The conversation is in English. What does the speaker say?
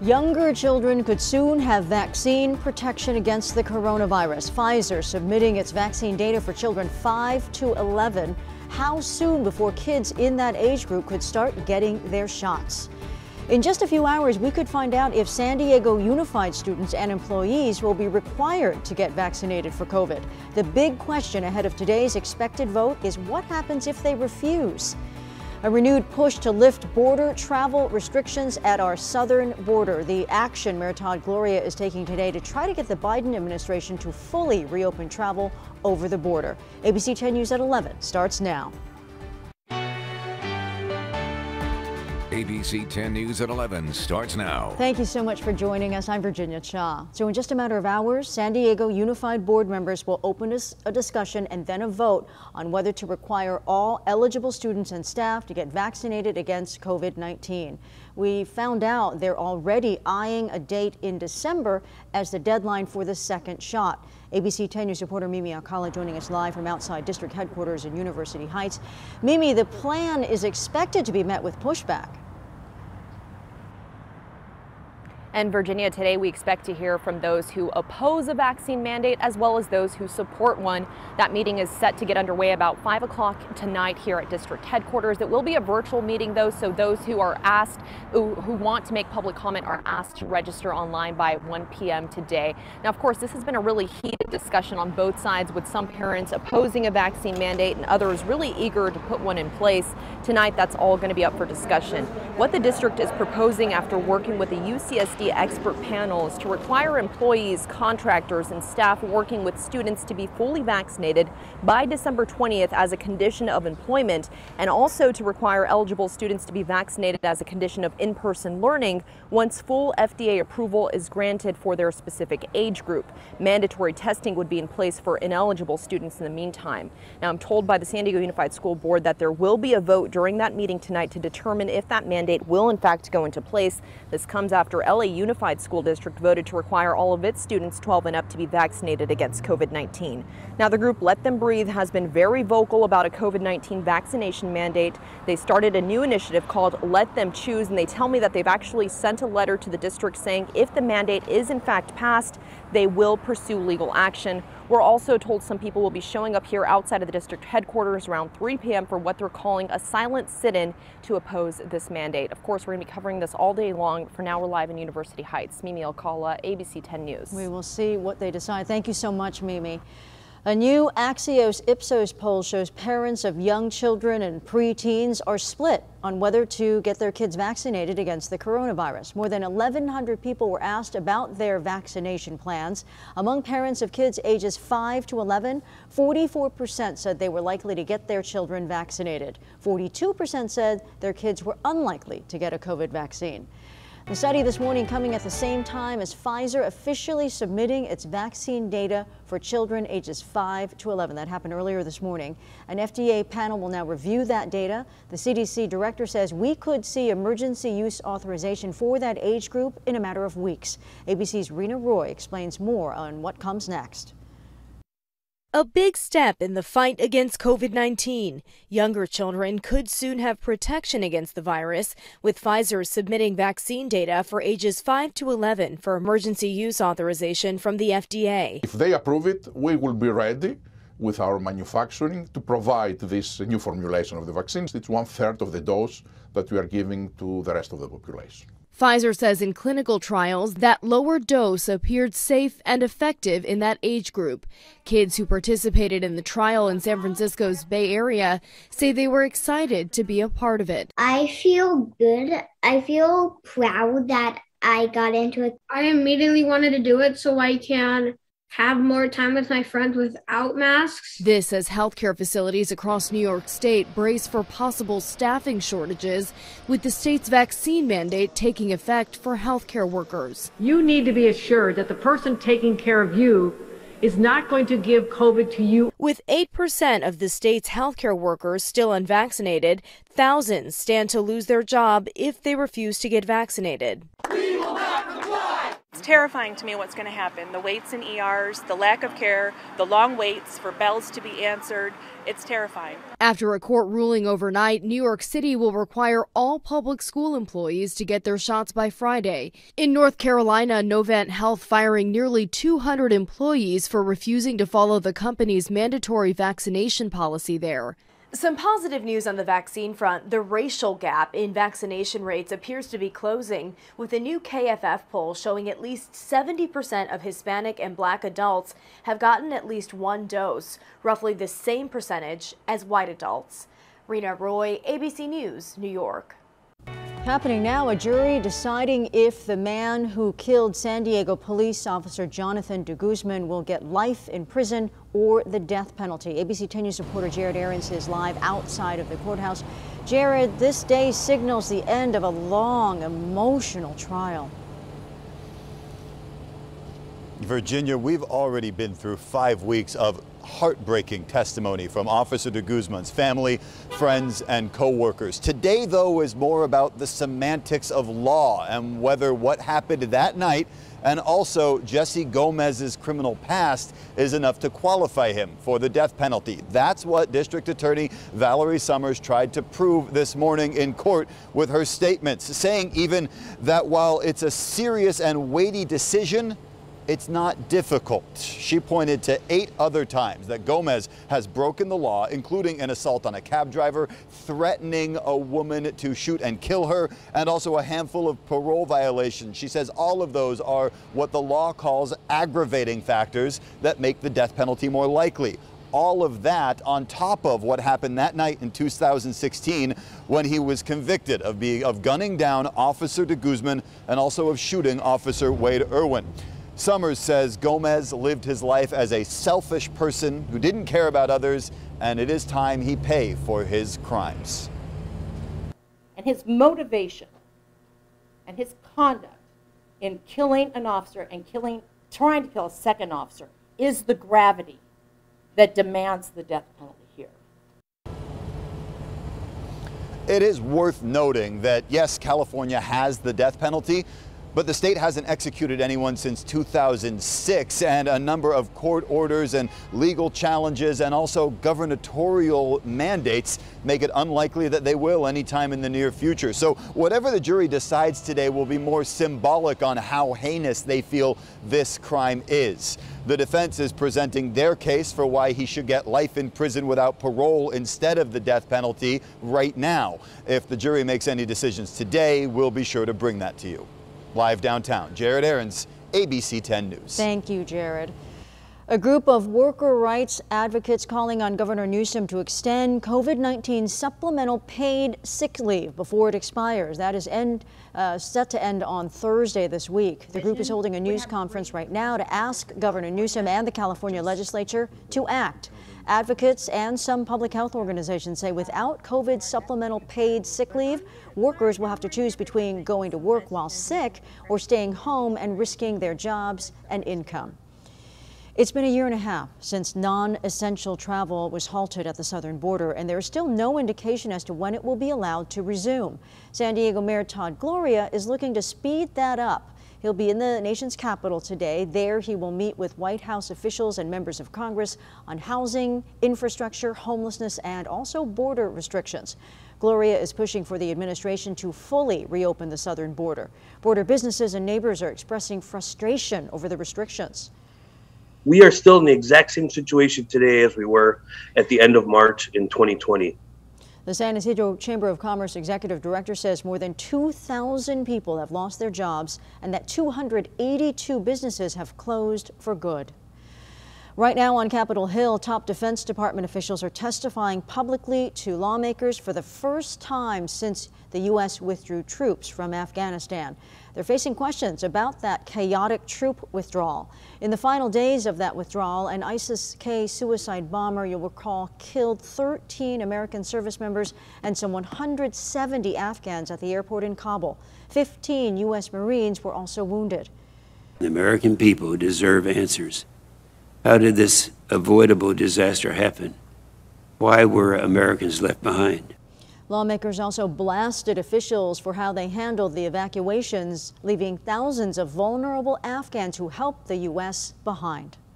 Younger children could soon have vaccine protection against the coronavirus. Pfizer submitting its vaccine data for children 5 to 11. How soon before kids in that age group could start getting their shots? In just a few hours, we could find out if San Diego Unified students and employees will be required to get vaccinated for COVID. The big question ahead of today's expected vote is what happens if they refuse? A renewed push to lift border travel restrictions at our southern border. The action Mayor Todd Gloria is taking today to try to get the Biden administration to fully reopen travel over the border. ABC 10 News at 11 starts now. ABC 10 News at 11 starts now. Thank you so much for joining us. I'm Virginia Cha. So in just a matter of hours, San Diego Unified Board members will open a discussion and then a vote on whether to require all eligible students and staff to get vaccinated against COVID-19. We found out they're already eyeing a date in December as the deadline for the second shot. ABC 10 News reporter Mimi Alcala joining us live from outside district headquarters in University Heights. Mimi, the plan is expected to be met with pushback. And Virginia, today we expect to hear from those who oppose a vaccine mandate as well as those who support one. That meeting is set to get underway about 5 o'clock tonight here at district headquarters. It will be a virtual meeting though, so those who are asked, who want to make public comment are asked to register online by 1 p.m. today. Now, of course, this has been a really heated discussion on both sides, with some parents opposing a vaccine mandate and others really eager to put one in place. Tonight, that's all going to be up for discussion. What the district is proposing after working with the UCSD expert panel is to require employees, contractors, and staff working with students to be fully vaccinated by December 20th as a condition of employment, and also to require eligible students to be vaccinated as a condition of in-person learning once full FDA approval is granted for their specific age group. Mandatory testing would be in place for ineligible students in the meantime. Now, I'm told by the San Diego Unified School Board that there will be a vote during that meeting tonight to determine if that mandate will in fact go into place. This comes after LA Unified School District voted to require all of its students 12 and up to be vaccinated against COVID-19. Now, the group Let Them Breathe has been very vocal about a COVID-19 vaccination mandate. They started a new initiative called Let Them Choose, and they tell me that they've actually sent a letter to the district saying if the mandate is in fact passed, they will pursue legal action. We're also told some people will be showing up here outside of the district headquarters around 3 p.m. for what they're calling a silent sit-in to oppose this mandate. Of course, we're going to be covering this all day long. For now, we're live in University Heights. Mimi Alcala, ABC 10 News. We will see what they decide. Thank you so much, Mimi. A new Axios Ipsos poll shows parents of young children and preteens are split on whether to get their kids vaccinated against the coronavirus. More than 1,100 people were asked about their vaccination plans. Among parents of kids ages 5 to 11, 44% said they were likely to get their children vaccinated. 42% said their kids were unlikely to get a COVID vaccine. The study this morning coming at the same time as Pfizer officially submitting its vaccine data for children ages 5 to 11. That happened earlier this morning. An FDA panel will now review that data. The CDC director says we could see emergency use authorization for that age group in a matter of weeks. ABC's Rena Roy explains more on what comes next. A big step in the fight against COVID-19. Younger children could soon have protection against the virus, with Pfizer submitting vaccine data for ages 5 to 11 for emergency use authorization from the FDA. If they approve it, we will be ready with our manufacturing to provide this new formulation of the vaccines. It's 1/3 of the dose that we are giving to the rest of the population. Pfizer says in clinical trials that lower dose appeared safe and effective in that age group. Kids who participated in the trial in San Francisco's Bay Area say they were excited to be a part of it. I feel good. I feel proud that I got into it. I immediately wanted to do it so I can have more time with my friends without masks. This as healthcare facilities across New York State brace for possible staffing shortages, with the state's vaccine mandate taking effect for healthcare workers. You need to be assured that the person taking care of you is not going to give COVID to you. With 8% of the state's healthcare workers still unvaccinated, thousands stand to lose their job if they refuse to get vaccinated. We will not comply. It's terrifying to me what's going to happen. The waits in ERs, the lack of care, the long waits for bells to be answered. It's terrifying. After a court ruling overnight, New York City will require all public school employees to get their shots by Friday. In North Carolina, Novant Health firing nearly 200 employees for refusing to follow the company's mandatory vaccination policy there. Some positive news on the vaccine front. The racial gap in vaccination rates appears to be closing, with a new KFF poll showing at least 70% of Hispanic and Black adults have gotten at least one dose, roughly the same percentage as white adults. Rena Roy, ABC News, New York. Happening now, a jury deciding if the man who killed San Diego police officer Jonathan de Guzman will get life in prison or the death penalty. ABC 10 News reporter Jared Aarons is live outside of the courthouse. Jared, this day signals the end of a long, emotional trial. Virginia, we've already been through 5 weeks of heartbreaking testimony from Officer de Guzman's family, friends, and co-workers. Today, though, is more about the semantics of law and whether what happened that night and also Jesse Gomez's criminal past is enough to qualify him for the death penalty. That's what District Attorney Valerie Summers tried to prove this morning in court with her statements, saying even that while it's a serious and weighty decision, it's not difficult. She pointed to 8 other times that Gomez has broken the law, including an assault on a cab driver, threatening a woman to shoot and kill her, and also a handful of parole violations. She says all of those are what the law calls aggravating factors that make the death penalty more likely. All of that on top of what happened that night in 2016 when he was convicted of gunning down Officer de Guzman and also of shooting Officer Wade Irwin. Summers says Gomez lived his life as a selfish person who didn't care about others, and it is time he pay for his crimes. And his motivation and his conduct in killing an officer and trying to kill a second officer is the gravity that demands the death penalty here. It is worth noting that, yes, California has the death penalty, but the state hasn't executed anyone since 2006, and a number of court orders and legal challenges and also gubernatorial mandates make it unlikely that they will anytime in the near future. So whatever the jury decides today will be more symbolic on how heinous they feel this crime is. The defense is presenting their case for why he should get life in prison without parole instead of the death penalty right now. If the jury makes any decisions today, we'll be sure to bring that to you. Live downtown, Jared Aarons, ABC 10 News. Thank you, Jared. A group of worker rights advocates calling on Governor Newsom to extend COVID-19 supplemental paid sick leave before it expires. That is set to end on Thursday this week. The group is holding a news conference right now to ask Governor Newsom and the California legislature to act. Advocates and some public health organizations say without COVID supplemental paid sick leave, workers will have to choose between going to work while sick or staying home and risking their jobs and income. It's been a year and a half since non-essential travel was halted at the southern border, and there is still no indication as to when it will be allowed to resume. San Diego Mayor Todd Gloria is looking to speed that up. He'll be in the nation's capital today. There he will meet with White House officials and members of Congress on housing, infrastructure, homelessness, and also border restrictions. Gloria is pushing for the administration to fully reopen the southern border. Border businesses and neighbors are expressing frustration over the restrictions. We are still in the exact same situation today as we were at the end of March in 2020. The San Ysidro Chamber of Commerce Executive Director says more than 2,000 people have lost their jobs and that 282 businesses have closed for good. Right now on Capitol Hill, top Defense Department officials are testifying publicly to lawmakers for the first time since the U.S. withdrew troops from Afghanistan. They're facing questions about that chaotic troop withdrawal. In the final days of that withdrawal, an ISIS-K suicide bomber, you'll recall, killed 13 American service members and some 170 Afghans at the airport in Kabul. 15 U.S. Marines were also wounded. The American people deserve answers. How did this avoidable disaster happen? Why were Americans left behind? Lawmakers also blasted officials for how they handled the evacuations, leaving thousands of vulnerable Afghans who helped the U.S. behind.